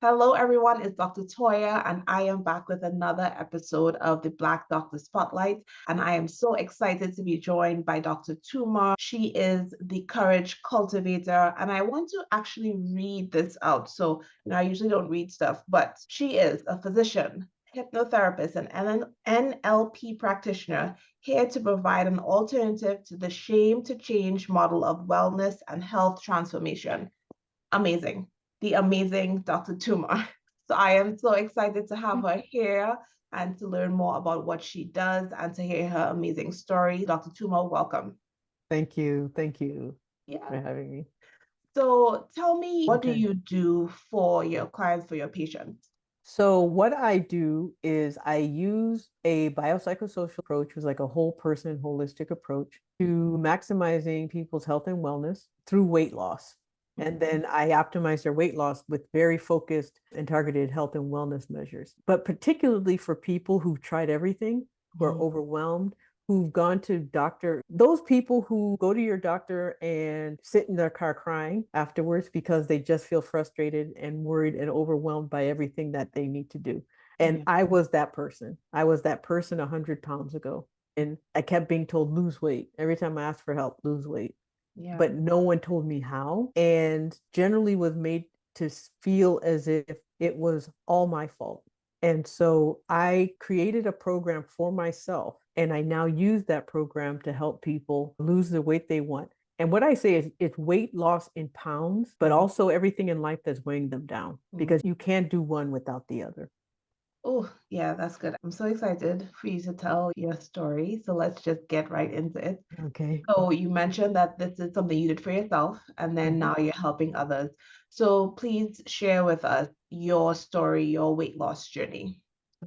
Hello, everyone. It's Dr. Toya, and I am back with another episode of the Black Doctor Spotlight. And I am so excited to be joined by Dr. Toomer. She is the Courage Cultivator, and I want to actually read this out. So, I usually don't read stuff, but she is a physician, hypnotherapist, and NLP practitioner here to provide an alternative to the shame to change model of wellness and health transformation. Amazing, the amazing Dr. Toomer. So I am so excited to have her here and to learn more about what she does and to hear her amazing story. Dr. Toomer, welcome. Thank you. Thank you Yeah. for having me. So tell me, what do Okay. you do for your clients, for your patients? So what I do is I use a biopsychosocial approach, which is like a whole person holistic approach to maximizing people's health and wellness through weight loss. And then I optimize their weight loss with very focused and targeted health and wellness measures. But particularly for people who've tried everything, who are Mhm. overwhelmed, who've gone to doctor, those people who go to your doctor and sit in their car crying afterwards because they just feel frustrated and worried and overwhelmed by everything that they need to do. And Yeah. I was that person. I was that person 100 pounds ago. And I kept being told, lose weight. Every time I asked for help, lose weight. Yeah. But no one told me how. And generally was made to feel as if it was all my fault. And so I created a program for myself, and I now use that program to help people lose the weight they want. And what I say is it's weight loss in pounds, but Mhm. also everything in life that's weighing them down Mhm. because you can't do one without the other. Oh, yeah, that's good. I'm so excited for you to tell your story. So let's just get right into it. Okay. So you mentioned that this is something you did for yourself, and then Mhm. now you're helping others. So please share with us your story, your weight loss journey.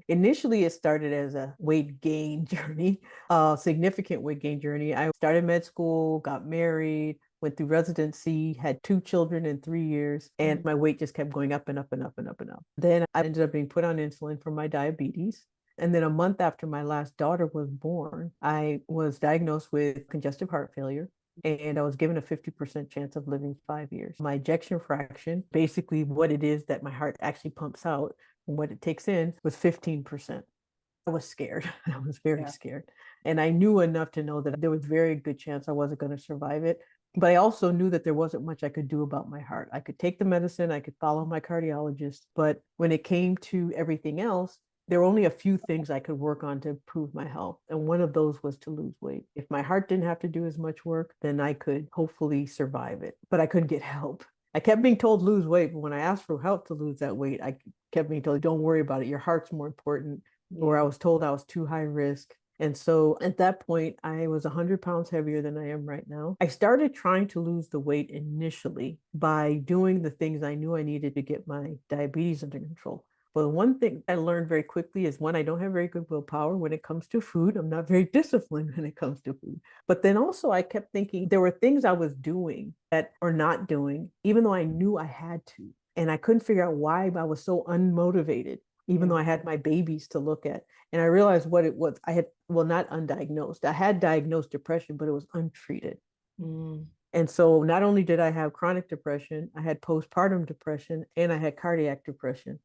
Initially, it started as a weight gain journey, a significant weight gain journey. I started med school, got married, went through residency, had 2 children in 3 years, and Mhm. my weight just kept going up and up and up and up and up. Then I ended up being put on insulin for my diabetes. And then a month after my last daughter was born, I was diagnosed with congestive heart failure. And I was given a 50% chance of living 5 years. My ejection fraction, basically what it is that my heart actually pumps out, and what it takes in, was 15%. I was scared. I was very Yeah. scared. And I knew enough to know that there was very good chance I wasn't going to survive it. But I also knew that there wasn't much I could do about my heart. I could take the medicine, I could follow my cardiologist. But when it came to everything else, there were only a few things I could work on to improve my health. And one of those was to lose weight. If my heart didn't have to do as much work, then I could hopefully survive it. But I couldn't get help. I kept being told lose weight, but when I asked for help to lose that weight, I kept being told, don't worry about it. Your heart's more important. Or I Yeah. was told I was too high risk. And so at that point, I was 100 pounds heavier than I am right now. I started trying to lose the weight initially by doing the things I knew I needed to get my diabetes under control. But the one thing I learned very quickly is one, I don't have very good willpower when it comes to food. I'm not very disciplined when it comes to food. But then also, I kept thinking there were things I was doing that or not doing, even though I knew I had to. And I couldn't figure out why I was so unmotivated, even though Yeah. I had my babies to look at. And I realized what it was. I had, well, not undiagnosed. I had diagnosed depression, but it was untreated. Mm. And so not only did I have chronic depression, I had postpartum depression and I had cardiac depression.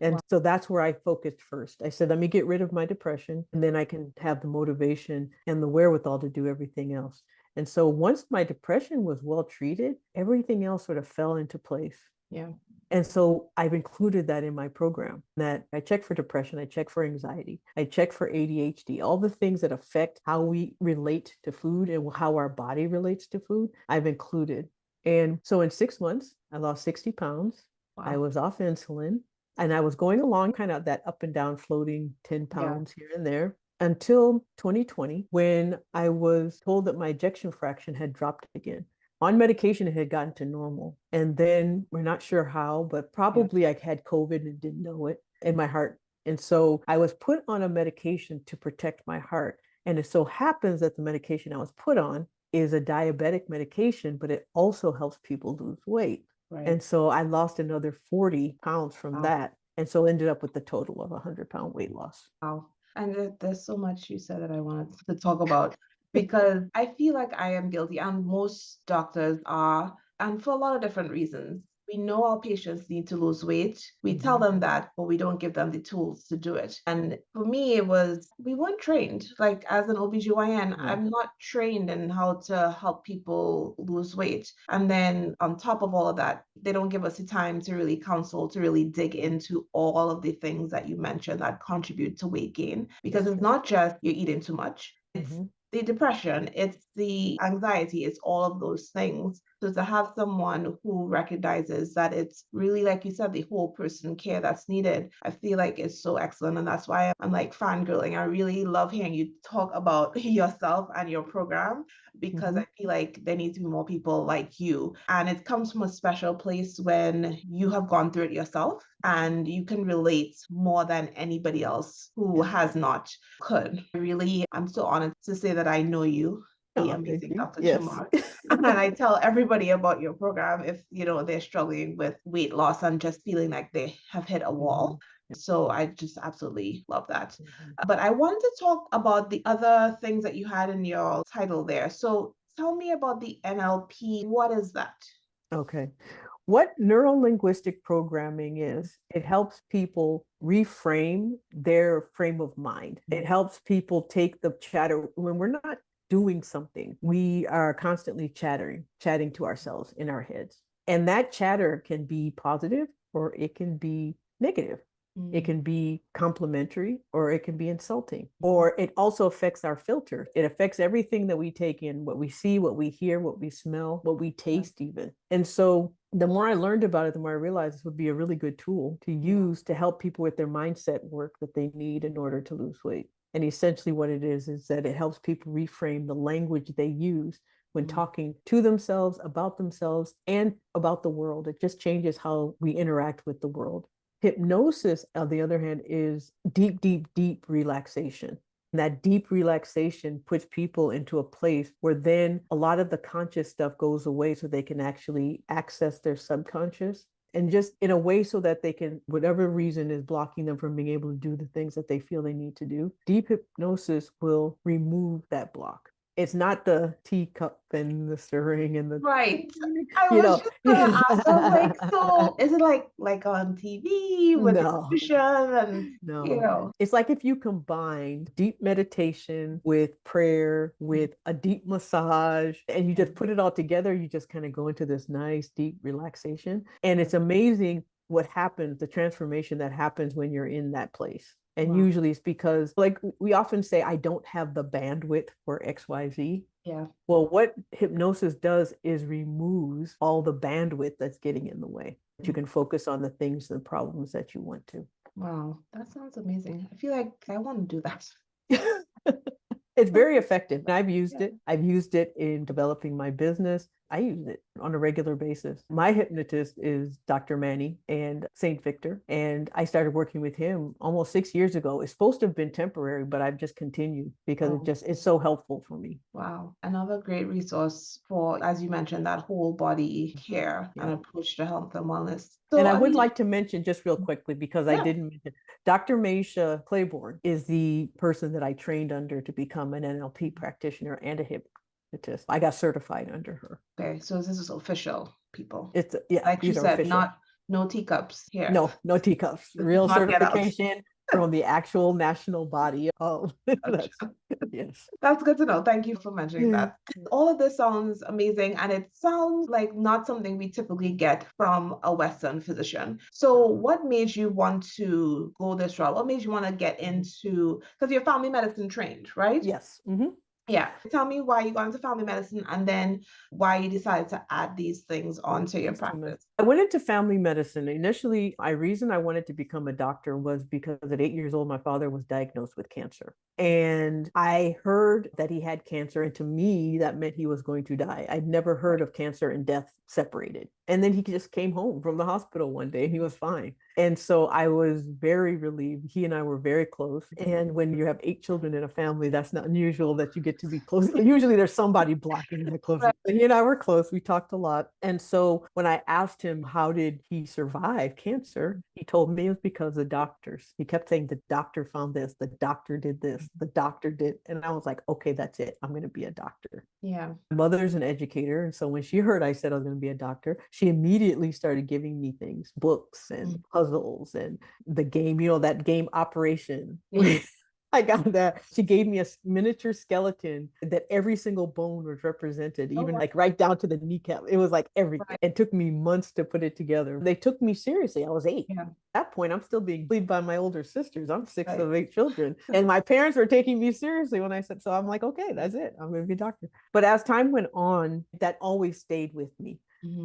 And Wow. so that's where I focused first. I said, let me get rid of my depression and then I can have the motivation and the wherewithal to do everything else. And so once my depression was well treated, everything else sort of fell into place. Yeah. And so I've included that in my program that I check for depression, I check for anxiety, I check for ADHD, all the things that affect how we relate to food and how our body relates to food, I've included. And so in 6 months, I lost 60 pounds. I Wow. was off insulin and I was going along kind of that up and down floating 10 Yeah. pounds here and there until 2020 when I was told that my ejection fraction had dropped again. On medication, it had gotten to normal. And then we're not sure how, but Yeah. probably I had COVID and didn't know it in my heart. And so I was put on a medication to protect my heart. And it so happens that the medication I was put on is a diabetic medication, but it also helps people lose weight. Right. And so I lost another 40 pounds from Wow. that. And so ended up with the total of a 100-pound weight loss. Wow. And there's so much you said that I wanted to talk about because I feel like I am guilty, and most doctors are, and for a lot of different reasons. we know our patients need to lose weight. We tell them that, but we don't give them the tools to do it. And for me, it was, we weren't trained. Like as an OBGYN, Yeah. I'm not trained in how to help people lose weight. And then on top of all of that, they don't give us the time to really counsel, to really dig into all of the things that you mentioned that contribute to weight gain. Because it's not just you're eating too much. It's the depression, it's the anxiety, it's all of those things. So to have someone who recognizes that it's really, like you said, the whole person care that's needed, I feel like it's so excellent. And that's why I'm like fangirling. I really love hearing you talk about yourself and your program, because I feel like there need to be more people like you. And it comes from a special place when you have gone through it yourself and you can relate more than anybody else who has not could. Really, I'm so honored to say that I know you, the amazing Dr. Yes. Toomer. And I tell everybody about your program if, they're struggling with weight loss and just feeling like they have hit a wall. So I just absolutely love that. But I wanted to talk about the other things that you had in your title there. So tell me about the NLP. What is that? Okay. What neuro-linguistic programming is, it helps people reframe their frame of mind. It helps people take the chatter. When we're not doing something, we are constantly chatting to ourselves in our heads. And that chatter can be positive or it can be negative. It can be complimentary or it can be insulting, or it also affects our filter. It affects everything that we take in, what we see, what we hear, what we smell, what we taste even. And so the more I learned about it, the more I realized this would be a really good tool to use to help people with their mindset work that they need in order to lose weight. And essentially what it is that it helps people reframe the language they use when talking to themselves, and about the world. It just changes how we interact with the world. Hypnosis, on the other hand, is deep, deep, deep relaxation. And that deep relaxation puts people into a place where then a lot of the conscious stuff goes away so they can actually access their subconscious, and just in a way so that they can, whatever reason is blocking them from being able to do the things that they feel they need to do, deep hypnosis will remove that block. It's not the teacup and the stirring and the Right. I you was know just gonna ask, I was like, so is it like on TV with the no. musician and No, it's like if you combine deep meditation with prayer, with a deep massage, and you just put it all together, you just kind of go into this nice, deep relaxation. And it's amazing what happens, the transformation that happens when you're in that place. And usually it's because, like we often say, I don't have the bandwidth for XYZ. Yeah. Well, what hypnosis does is removes all the bandwidth that's getting in the way. You can focus on the things and problems that you want to. Wow, that sounds amazing. I feel like I want to do that. It's very effective. I've used it. I've used it in developing my business. I use it on a regular basis. My hypnotist is Dr. Manny and St. Victor, and I started working with him almost 6 years ago. It's supposed to have been temporary, but I've just continued because it's so helpful for me. Wow. Another great resource for, as you mentioned, that whole body care and approach to health and wellness. So, And I would like to mention just real quickly, because I didn't mention, Dr. Maisha Claiborne is the person that I trained under to become an NLP practitioner and a hypnotist. I got certified under her. Okay, so this is official, people. It's Like you these are said, official. no teacups here. No teacups. Real certification from the actual national body. Oh, yes. That's good to know. Thank you for mentioning that. All of this sounds amazing, and it sounds like not something we typically get from a Western physician. So what made you want to go this route? What made you want to get into, because you're family medicine trained, right? Yes. Yeah. Tell me why you got into family medicine and then why you decided to add these things onto your practice. I went into family medicine. Initially, my reason I wanted to become a doctor was because at 8 years old, my father was diagnosed with cancer. And I heard that he had cancer. And to me, that meant he was going to die. I'd never heard of cancer and death separated. And then he just came home from the hospital one day and he was fine. And so I was very relieved. He and I were very close. And when you have 8 children in a family, that's not unusual that you get to be close. Usually there's somebody blocking that closeness. But he and I were close. We talked a lot. And so when I asked him how did he survive cancer, he told me it was because of the doctors. He kept saying the doctor found this, the doctor did this, the doctor did. And I was like, okay, that's it. I'm going to be a doctor. Yeah. My mother's an educator. And so when she heard I said I was going to be a doctor, she immediately started giving me things, books and puzzles and the game, that game Operation. I got that. She gave me a miniature skeleton that every single bone was represented, even like right down to the kneecap. It was like everything. It took me months to put it together. They took me seriously. I was 8. Yeah. At that point, I'm still being bullied by my older sisters. I'm 6 of 8 children. And my parents were taking me seriously when I said, so I'm like, okay, that's it. I'm going to be a doctor. But as time went on, that always stayed with me.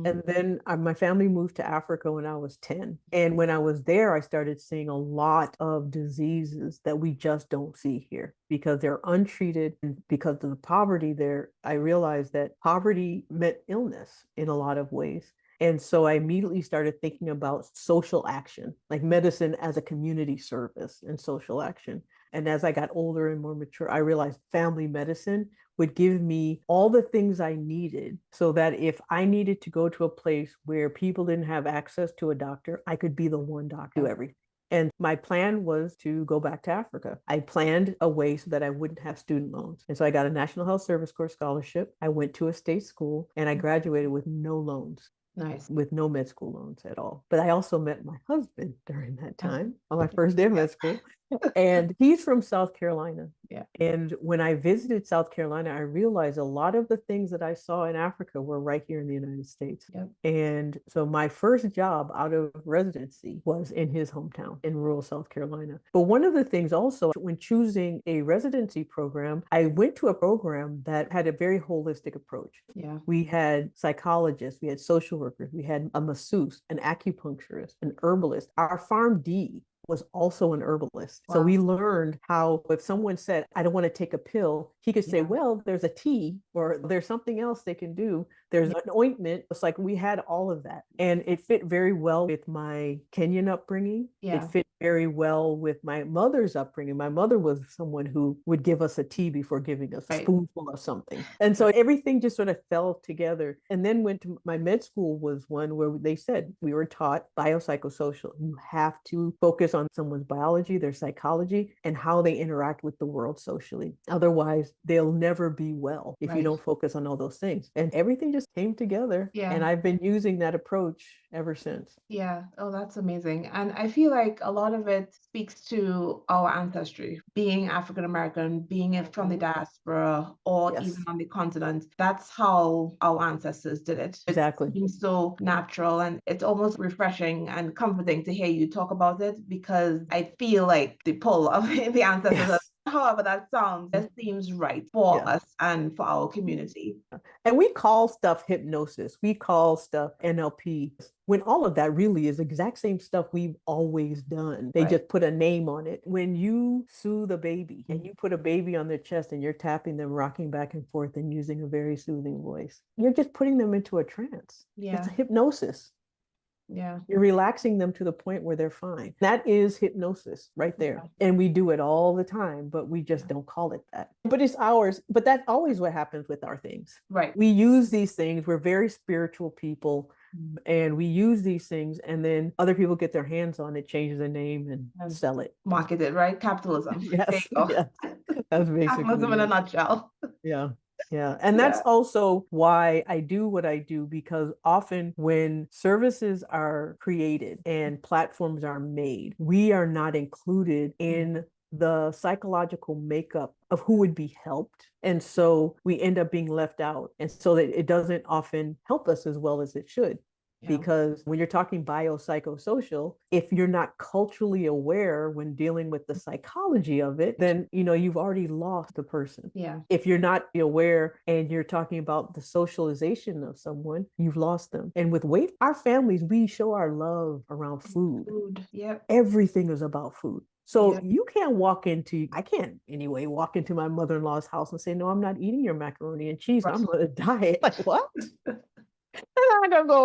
And then my family moved to Africa when I was 10. And when I was there, I started seeing a lot of diseases that we just don't see here because they're untreated. And because of the poverty there, I realized that poverty meant illness in a lot of ways. And so I immediately started thinking about social action, like medicine as a community service and social action. And as I got older and more mature, I realized family medicine would give me all the things I needed so that if I needed to go to a place where people didn't have access to a doctor, I could be the one doctor to everything. And my plan was to go back to Africa. I planned a way so that I wouldn't have student loans. And so I got a National Health Service Corps scholarship. I went to a state school and I graduated with no loans. Nice. With no med school loans at all. But I also met my husband during that time on my first day of med school. And he's from South Carolina. Yeah. And when I visited South Carolina, I realized a lot of the things that I saw in Africa were right here in the United States. Yep. And so my first job out of residency was in his hometown in rural South Carolina. But one of the things also, when choosing a residency program, I went to a program that had a very holistic approach. Yeah. We had psychologists, we had social workers, we had a masseuse, an acupuncturist, an herbalist. Our PharmD was also an herbalist. Wow. So we learned how if someone said, I don't want to take a pill, he could say, well, there's a tea or there's something else they can do. There's an ointment. It's like we had all of that. And it fit very well with my Kenyan upbringing. It fit very well with my mother's upbringing. My mother was someone who would give us a tea before giving us a spoonful of something. And so everything just sort of fell together. And then went to my med school was one where they said we were taught biopsychosocial. You have to focus on someone's biology, their psychology, and how they interact with the world socially. Otherwise, they'll never be well if you don't focus on all those things. And everything just came together. Yeah. And I've been using that approach ever since. Yeah. Oh, that's amazing. And I feel like a lot of it speaks to our ancestry, being African American, being from the diaspora, or even on the continent. That's how our ancestors did it. Exactly. It seems so natural, and it's almost refreshing and comforting to hear you talk about it, because I feel like the pull of the ancestors. However that sounds, it seems right for us and for our community. And we call stuff hypnosis. We call stuff NLP, when all of that really is exact same stuff we've always done. They just put a name on it. When you soothe a baby and you put a baby on their chest and you're tapping them, rocking back and forth and using a very soothing voice, you're just putting them into a trance. It's a hypnosis. Yeah. You're relaxing them to the point where they're fine. That is hypnosis right there. And we do it all the time, but we just don't call it that. But it's ours. But that's always what happens with our things. Right. We use these things. We're very spiritual people. And we use these things, and then other people get their hands on it, change the name, and sell it. Market it, right? Capitalism. Yes. Yes. That's basically capitalism in a nutshell. Yeah. Yeah. And that's also why I do what I do, because often when services are created and platforms are made, we are not included in the psychological makeup of who would be helped. And so we end up being left out. And so that it doesn't often help us as well as it should. Because when you're talking biopsychosocial, if you're not culturally aware when dealing with the psychology of it, then you've already lost the person. Yeah. If you're not aware and you're talking about the socialization of someone, you've lost them. And with weight, our families, we show our love around food. Yep. Everything is about food. So you can't I can't anyway walk into my mother-in-law's house and say, no, I'm not eating your macaroni and cheese. I'm going to diet. Like, what?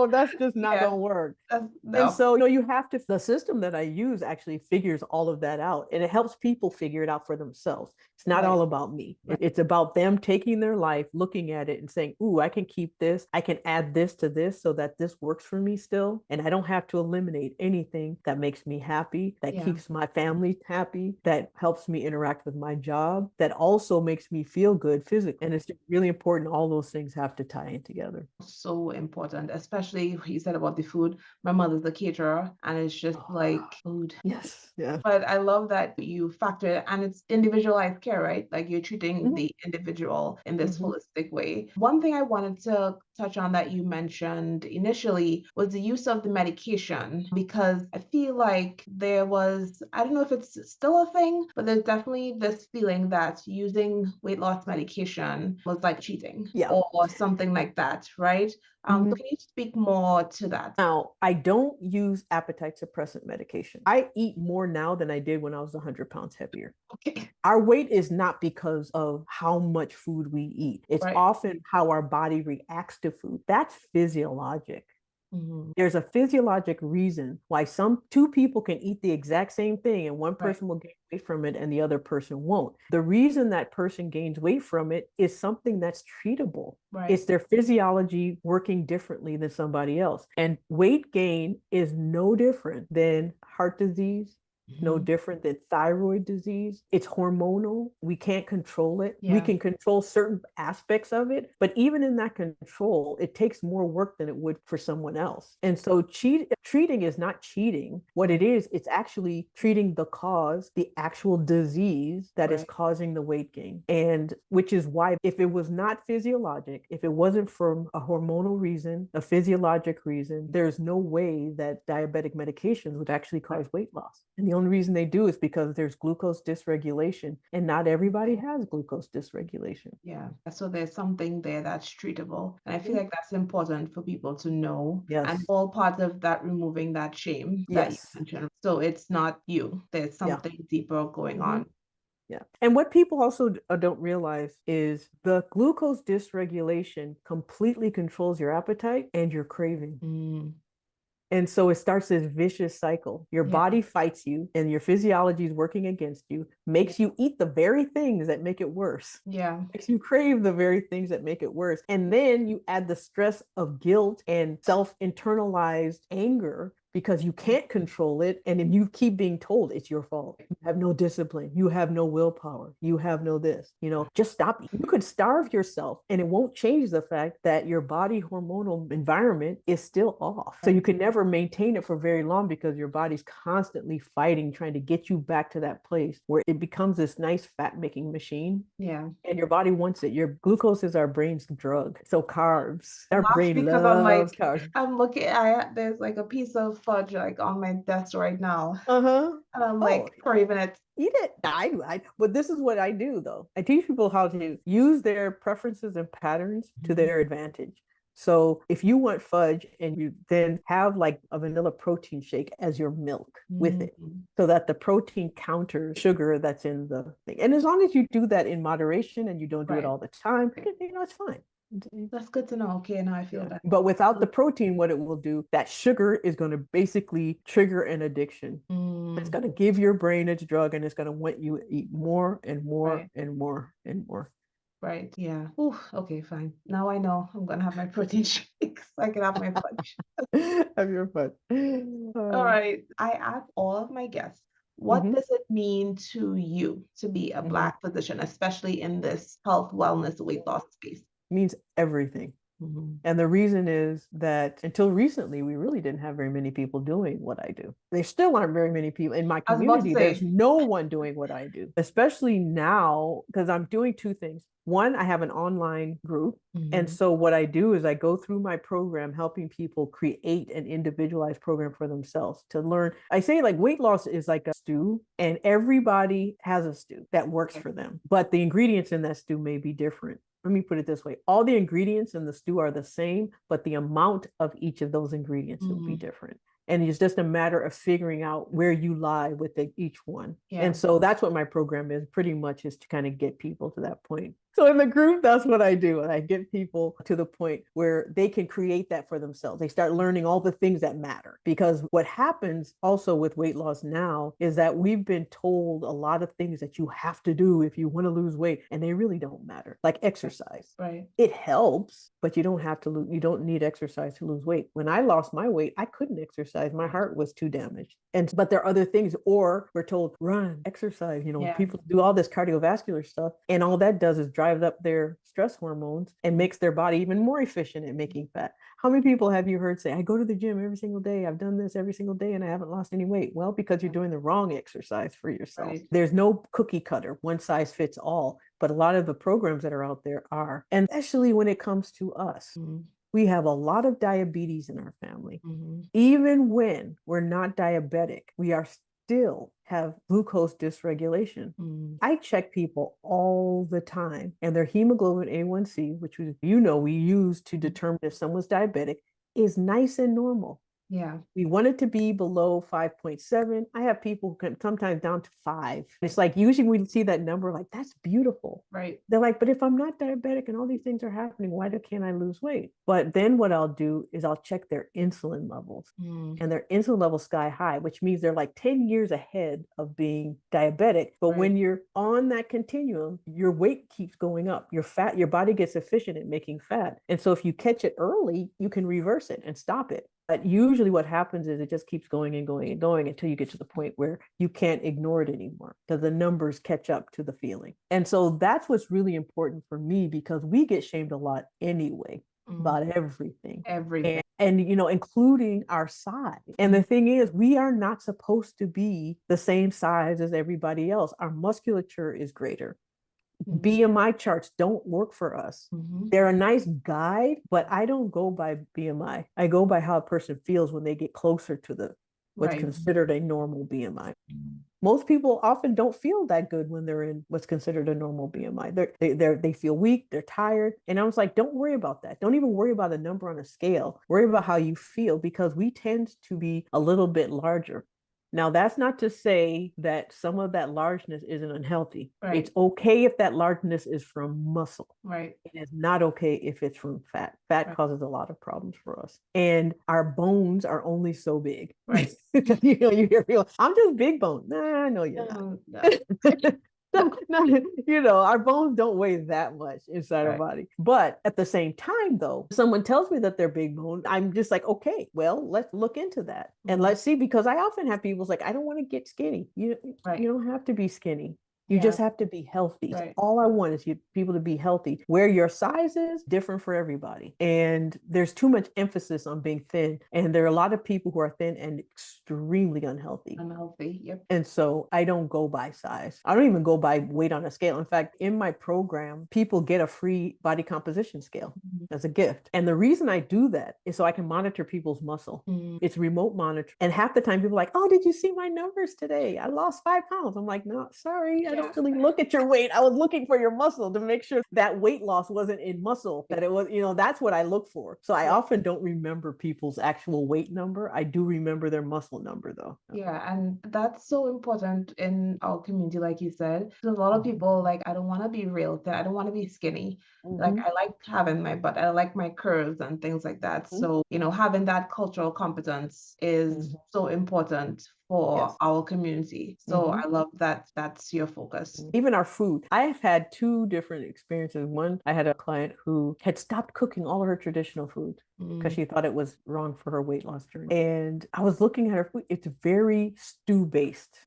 That's just not gonna work. And No. so, you have to, the system that I use actually figures all of that out, and it helps people figure it out for themselves. It's not Right. all about me. Right. It's about them taking their life, looking at it and saying, ooh, I can keep this. I can add this to this so that this works for me still. And I don't have to eliminate anything that makes me happy, that Yeah. keeps my family happy, that helps me interact with my job, that also makes me feel good physically. And it's just really important. All those things have to tie in together. So important, especially what you said about the food. My mother's a caterer, and it's just Oh, like food. yes. Yeah. But I love that you factor it, and it's individualized care, right? Like you're treating Mhm. the individual in this Mhm. holistic way. One thing I wanted to touch on that you mentioned initially was the use of the medication, because I feel like there was, I don't know if it's still a thing, but there's definitely this feeling that using weight loss medication was like cheating Yeah. or something like that, right? Mhm. Can you speak more to that? Now, I don't use appetite suppressant medication. I eat more now than I did when I was 100 pounds heavier. Okay. Our weight is not because of how much food we eat. It's Right. often how our body reacts to food. That's physiologic. Mhm. There's a physiologic reason why two people can eat the exact same thing and one Right. person will gain weight from it and the other person won't. The reason that person gains weight from it is something that's treatable. Right. It's their physiology working differently than somebody else. And weight gain is no different than heart disease, no Mhm. different than thyroid disease. It's hormonal. We can't control it. We Yeah. can control certain aspects of it, but even in that control, it takes more work than it would for someone else. And so treating is not cheating. What it is, it's actually treating the cause, the actual disease that is Right. causing the weight gain. And which is why if it was not physiologic, if it wasn't from a hormonal reason, a physiologic reason, there's no way that diabetic medications would actually cause weight loss. And the only reason they do is because there's glucose dysregulation, and not everybody has glucose dysregulation. Yeah. So there's something there that's treatable. And I feel like that's important for people to know. And Yes. all part of that removing that shame that you Yes. mentioned. So it's not you. There's Yeah. something deeper going Mhm. on. Yeah. And what people also don't realize is the glucose dysregulation completely controls your appetite and your craving. Mm, And so it starts this vicious cycle. Your yeah. body fights you and your physiology is working against you, Yeah. makes you eat the very things that make it worse. Yeah. Makes you crave the very things that make it worse. And then you add the stress of guilt and self-internalized anger because you can't control it. And if you keep being told it's your fault, you have no discipline, you have no willpower, you have no this, just stop. You could starve yourself and it won't change the fact that your body hormonal environment is still off. So you can never maintain it for very long because your body's constantly fighting, trying to get you back to that place where it becomes this nice fat making machine. Yeah. And your body wants it. Your glucose is our brain's drug. So carbs, I our laugh brain because I'm loves like, carbs. I'm looking, there's like a piece of fudge like on my desk right now. Uh-huh. And I'm Oh, like craving it. eat it. But this is what I do though. I teach people how to use their preferences and patterns to Mhm. their advantage. So if you want fudge and you then have like a vanilla protein shake as your milk with it, Mhm. so that the protein counters sugar that's in the thing. And as long as you do that in moderation and you don't do it Right. all the time, it's fine. That's good to know. Okay, now I feel Yeah. better. But without the protein, what it will do, that sugar is going to basically trigger an addiction. It's Mm, going to give your brain its drug and it's going to want you to eat more and more right. and more and more. Right. Yeah. Ooh, okay, fine. Now I know I'm gonna have my protein shakes. I can have my fudge. Have your fun. All right. I ask all of my guests, what Mhm, does it mean to you to be a mhm. Black physician, especially in this health, wellness, weight loss space? Means everything. Mhm. And the reason is that until recently, we really didn't have very many people doing what I do. There still aren't very many people in my I was about to community. There's say, no one doing what I do, especially now, because I'm doing two things. One, I have an online group. And mhm, so what I do is I go through my program, helping people create an individualized program for themselves to learn. I say like weight loss is like a stew, and everybody has a stew that works okay. for them, but the ingredients in that stew may be different. Let me put it this way. All the ingredients in the stew are the same, but the amount of each of those ingredients will be Mhm. different. And it's just a matter of figuring out where you lie with each one. Yeah. And so that's what my program is pretty much, is to kind of get people to that point. So in the group, that's what I do. And I get people to the point where they can create that for themselves. They start learning all the things that matter. Because what happens also with weight loss now is that we've been told a lot of things that you have to do if you want to lose weight, and they really don't matter. Like exercise. Right. It helps, but you don't have to lose, you don't need exercise to lose weight. When I lost my weight, I couldn't exercise. My heart was too damaged. But there are other things, or we're told run, exercise, people do all this cardiovascular stuff, and all that does is drive up their stress hormones and makes their body even more efficient at making fat. How many people have you heard say, I go to the gym every single day, I've done this every single day, and I haven't lost any weight? Well, because you're doing the wrong exercise for yourself. Right. There's no cookie cutter, one size fits all, but a lot of the programs that are out there are, and especially when it comes to us. Mm-hmm. We have a lot of diabetes in our family. Mm-hmm. Even when we're not diabetic, we are still have glucose dysregulation. I check people all the time, and their hemoglobin A1C, which we use to determine if someone's diabetic, is nice and normal. Yeah. We want it to be below 5.7. I have people who can sometimes down to 5. It's like usually we see that number like, that's beautiful. Right. They're like, but if I'm not diabetic and all these things are happening, why can't I lose weight? But then what I'll do is I'll check their insulin levels. And their insulin levels sky high, which means they're like 10 years ahead of being diabetic. But when you're on that continuum, your weight keeps going up. Your body gets efficient at making fat. And so if you catch it early, you can reverse it and stop it. But usually what happens is it just keeps going and going and going until you get to the point where you can't ignore it anymore because the numbers catch up to the feeling. And so that's what's really important for me, because we get shamed a lot anyway about everything. Everything. And including our size. And the thing is, we are not supposed to be the same size as everybody else. Our musculature is greater. BMI charts don't work for us. They're a nice guide, but I don't go by BMI. I go by how a person feels when they get closer to what's considered a normal BMI. Most people often don't feel that good when they're in what's considered a normal BMI. They feel weak, they're tired. And I was like, don't worry about that. Don't even worry about the number on a scale. Worry about how you feel, because we tend to be a little bit larger. Now, that's not to say that some of that largeness isn't unhealthy. Right. It's okay if that largeness is from muscle. Right. It is not okay if it's from fat. Fat causes a lot of problems for us. And our bones are only so big. Right. You hear people, I'm just big bone. Nah, no, you're not. No. Our bones don't weigh that much inside our body. But at the same time, though, someone tells me that they're big bone, I'm just like, okay, well, let's look into that. And let's see, because I often have people like, I don't want to get skinny. You don't have to be skinny. You just have to be healthy. Right. All I want is people to be healthy. Where your size is different for everybody. And there's too much emphasis on being thin. And there are a lot of people who are thin and extremely unhealthy. Unhealthy, yep. And so I don't go by size. I don't even go by weight on a scale. In fact, in my program, people get a free body composition scale as a gift. And the reason I do that is so I can monitor people's muscle. It's remote monitor. And half the time people are like, oh, did you see my numbers today? I lost 5 pounds. I'm like, no, sorry. I don't really look at your weight. I was looking for your muscle to make sure that weight loss wasn't in muscle, that it was, that's what I look for. So I often don't remember people's actual weight number. I do remember their muscle number though. Yeah. And that's so important in our community, like you said. A lot of people like, I don't want to be real thin. I don't want to be skinny. Like I like having my butt. I like my curves and things like that. So, having that cultural competence is so important for our community. So I love that that's your focus. Even our food. I've had 2 different experiences. One, I had a client who had stopped cooking all of her traditional food because she thought it was wrong for her weight loss journey. And I was looking at her food. It's very stew-based.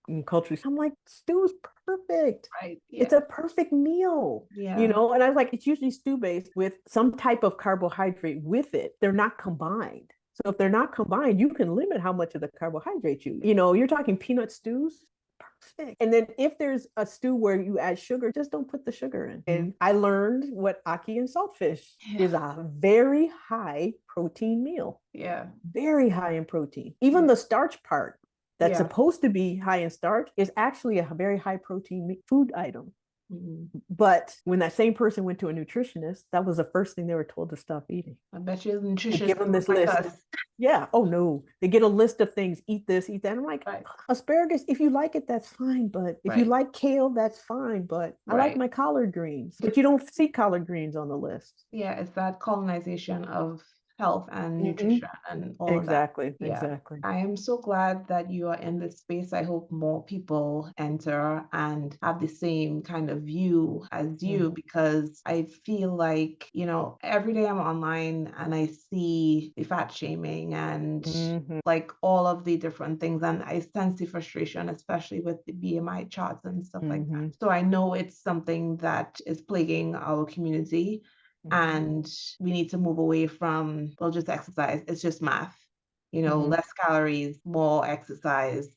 In culture. I'm like, stew is perfect. Right. Yeah. It's a perfect meal. Yeah. And I was like, it's usually stew-based with some type of carbohydrate with it. They're not combined. So if they're not combined, you can limit how much of the carbohydrate you're talking peanut stews. Perfect. And then if there's a stew where you add sugar, just don't put the sugar in. And I learned what ackee and saltfish is a very high protein meal. Yeah. Very high in protein. Even the starch part that's supposed to be high in starch is actually a very high protein food item. But when that same person went to a nutritionist, that was the first thing they were told to stop eating. I bet you the nutritionist give them this list. Yeah. Oh no. They get a list of things. Eat this, eat that. I'm like, Right, asparagus, if you like it, that's fine. But if you right, like kale, that's fine. But I like right. my collard greens. But you don't see collard greens on the list. Yeah, it's that colonization of health and Hmm. nutrition and all of that. Exactly. Yeah. Exactly. I am so glad that you are in this space. I hope more people enter and have the same kind of view as you, Hmm. because I feel like, every day I'm online and I see the fat shaming and Hmm. like all of the different things. And I sense the frustration, especially with the BMI charts and stuff like that. Hmm. So I know it's something that is plaguing our community. Hmm. And we need to move away from, well, just exercise. It's just math. Hmm. Less calories, more exercise,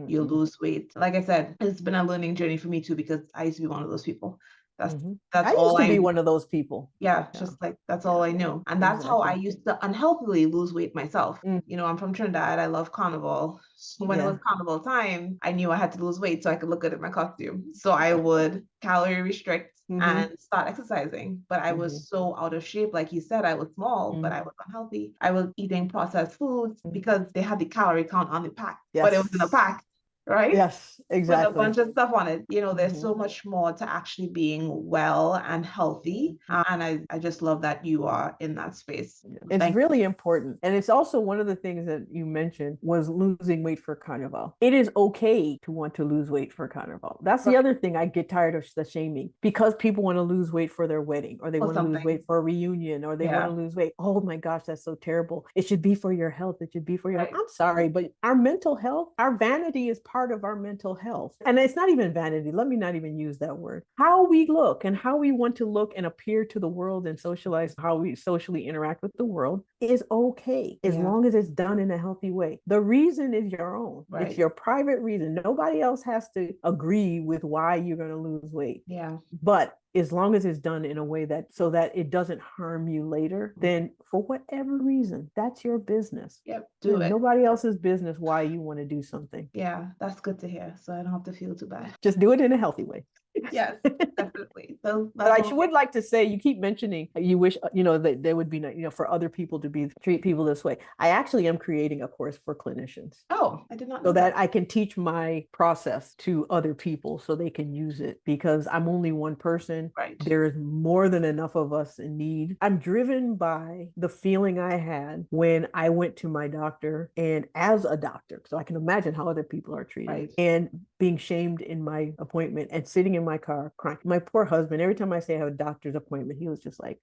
you'll Hmm. lose weight. Like I said, it's been a learning journey for me too, because I used to be one of those people. That's Hmm. that's I used all to be I one of those people. yeah, Yeah. just like that's all Yeah. I knew. And that's how I Exactly. used to unhealthily lose weight myself. Mm. I'm from Trinidad. I love carnival. So when it was Yeah. carnival time, I knew I had to lose weight so I could look good in my costume. So I would calorie restrict Hmm. and start exercising. But I Hmm. was so out of shape. Like you said, I was small, but I Hmm. was unhealthy. I was eating processed foods because they had the calorie count on the pack, but it was in a Yes. pack, right? Yes. With a Exactly. bunch of stuff on it. There's Hmm. so much more to actually being well and healthy. And I just love that you are in that space. It's Thank really important. And it's also one of the things that you mentioned was losing weight for carnival. It is okay to want to lose weight for carnival. That's you the other thing I get tired of the shaming because people want to lose weight for their wedding or they for want to lose something. weight for a reunion or they want to Yeah. lose weight. Oh my gosh, that's so terrible. It should be for your health. It should be for your health. Right. I'm sorry, but our mental health, our vanity is part of our mental health. And it's not even vanity. Let me not even use that word. How we look and how we want to look and appear to the world and socialize how we socially interact with the world is okay as Yeah. long as it's done in a healthy way. The reason is your own. It's Right. your private reason. Nobody else has to agree with why you're going to lose weight. Yeah. But as long as it's done in a way that so that it doesn't harm you later, then for whatever reason, that's your business. Yep. Do There's it. nobody else's business why you want to do something. Yeah. That's good to hear. So I don't have to feel too bad. Just do it in a healthy way. Yes, definitely. So But that's I all. would like to say, you keep mentioning you wish, that there would be, for other people to treat people this way. I actually am creating a course for clinicians Oh, I did not so know that. that I can teach my process to other people so they can use it because I'm only one person. Right. There is more than enough of us in need. I'm driven by the feeling I had when I went to my doctor and as a doctor, so I can imagine how other people are treated Right. and being shamed in my appointment and sitting in my car crying. My poor husband, every time I say I have a doctor's appointment, he was just like,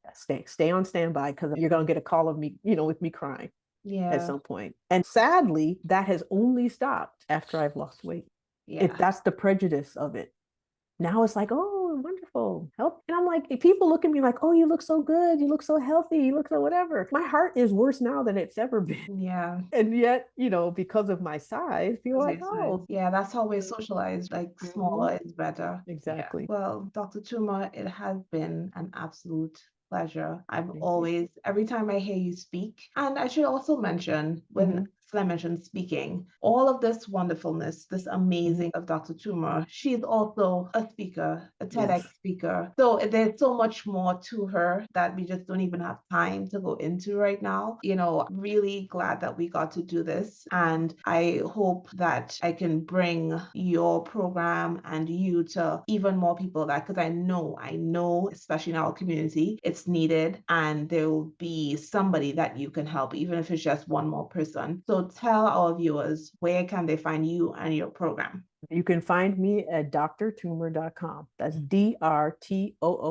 stay on standby because you're going to get a call of me, with me crying at Yeah. some point. And sadly, that has only stopped after I've lost weight. If Yeah. that's the prejudice of it. Now it's like, oh, wonderful. Help. And I'm like, if people look at me like, oh, you look so good. You look so healthy. You look so whatever. My heart is worse now than it's ever been. Yeah. And yet, because of my size, people are like, Size. oh. Yeah, that's how we're socialized. Like Mhm. smaller is better. Yeah. Exactly. Well, Dr. Toomer, it has been an absolute pleasure. I've Thank you. always, every time I hear you speak, and I should also mention when Mhm. I mentioned speaking, all of this wonderfulness, this Mhm. amazing of Dr. Toomer, she's also a speaker, a TEDx Yes. speaker. So there's so much more to her that we just don't even have time to go into right now. Really glad that we got to do this. And I hope that I can bring your program and you to even more people because I know, especially in our community, it's needed and there will be somebody that you can help, even if it's just one more person. So tell our viewers, where can they find you and your program? You can find me at drtoomer.com. That's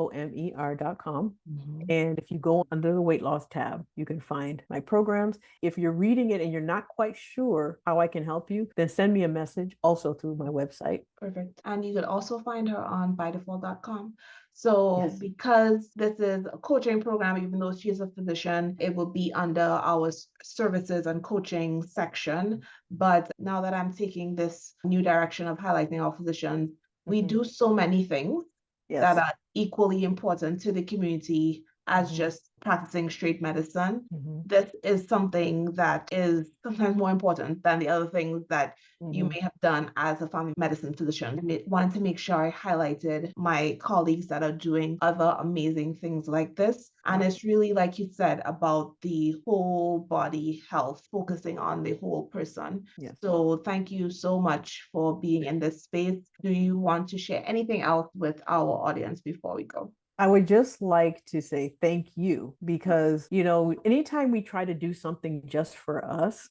drtoomer.com. Mhm. And if you go under the weight loss tab, you can find my programs. If you're reading it and you're not quite sure how I can help you, then send me a message also through my website. Perfect. And you could also find her on bydefault.com. So Yes. because this is a coaching program, even though she's a physician, it will be under our services and coaching section. But now that I'm taking this new direction of highlighting our physicians, we Mhm. do so many things that Yes. are equally important to the community as Mhm. just practicing straight medicine. Mhm. This is something that is sometimes more important than the other things that you Mhm. may have done as a family medicine physician. I wanted to make sure I highlighted my colleagues that are doing other amazing things like this. And it's really, like you said, about the whole body health, focusing on the whole person. Yes. So thank you so much for being in this space. Do you want to share anything else with our audience before we go? I would just like to say thank you because, anytime we try to do something just for us,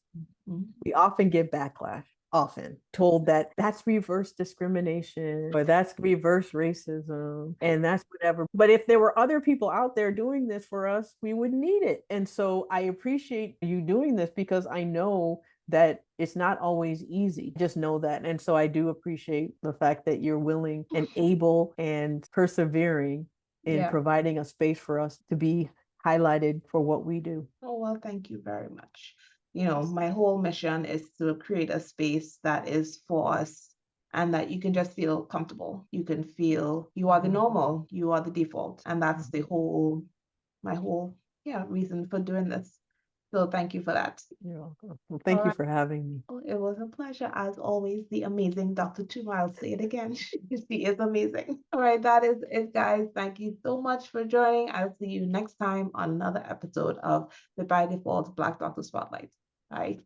Mhm. we often get backlash, often told that that's reverse discrimination or that's reverse racism and that's whatever. But if there were other people out there doing this for us, we wouldn't need it. And so I appreciate you doing this because I know that it's not always easy. Just know that. And so I do appreciate the fact that you're willing and able and persevering in Yeah. providing a space for us to be highlighted for what we do. Oh, well, thank you very much. My whole mission is to create a space that is for us and that you can just feel comfortable. You can feel you are the normal, you are the default. And that's my whole, yeah, reason for doing this. So thank you for that. You're welcome. Well, All thank you right. for having me. Oh, it was a pleasure, as always, the amazing Dr. Toomer. I'll say it again. She is amazing. All right, that is it, guys. Thank you so much for joining. I'll see you next time on another episode of the By Default Black Doctor Spotlight. Bye.